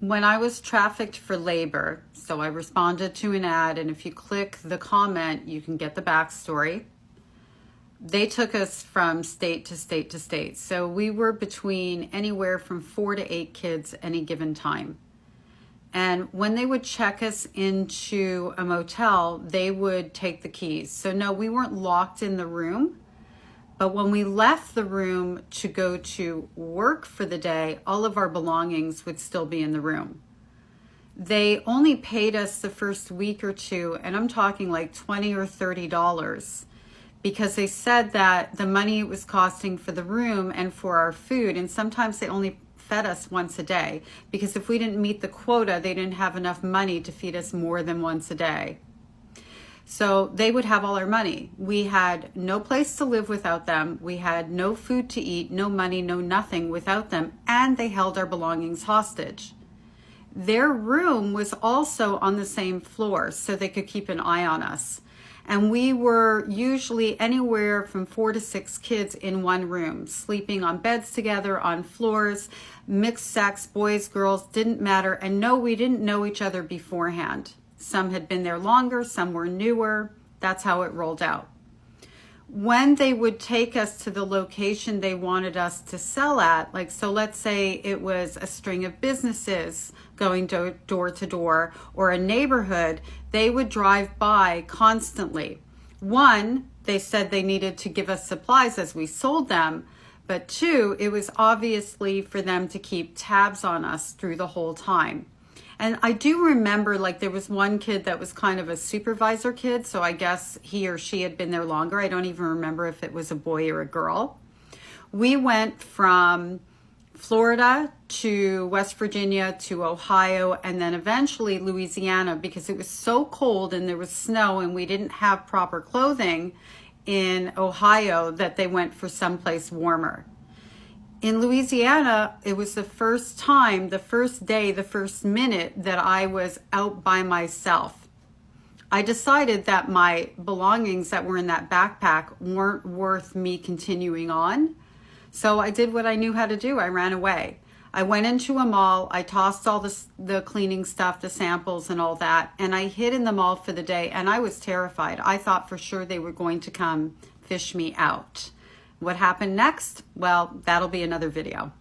When I was trafficked for labor, so I responded to an ad, and if you click the comment, you can get the backstory. They took us from state to state to state. So we were between anywhere from 4 to 8 kids any given time. And when they would check us into a motel, they would take the keys. So no, we weren't locked in the room. But when we left the room to go to work for the day, all of our belongings would still be in the room. They only paid us the first week or two, and I'm talking like $20 or $30, because they said that the money it was costing for the room and for our food, and sometimes they only fed us once a day, because if we didn't meet the quota, they didn't have enough money to feed us more than once a day. So they would have all our money. We had no place to live without them. We had no food to eat, no money, no nothing without them. And they held our belongings hostage. Their room was also on the same floor, so they could keep an eye on us. And we were usually anywhere from 4 to 6 kids in one room, sleeping on beds together, on floors, mixed sex, boys, girls, didn't matter. And no, we didn't know each other beforehand. Some had been there longer, some were newer. That's how it rolled out. When they would take us to the location they wanted us to sell at, like, so let's say it was a string of businesses going door to door, or a neighborhood, they would drive by constantly. One, they said they needed to give us supplies as we sold them, but two, it was obviously for them to keep tabs on us through the whole time. And I do remember, like, there was one kid that was kind of a supervisor kid, so I guess he or she had been there longer. I don't even remember if it was a boy or a girl. We went from Florida to West Virginia to Ohio, and then eventually Louisiana, because it was so cold and there was snow and we didn't have proper clothing in Ohio, that they went for someplace warmer. In Louisiana, it was the first time, the first day, the first minute that I was out by myself. I decided that my belongings that were in that backpack weren't worth me continuing on. So I did what I knew how to do. I ran away. I went into a mall. I tossed all the cleaning stuff, the samples and all that, and I hid in the mall for the day, and I was terrified. I thought for sure they were going to come fish me out. What happened next? Well, that'll be another video.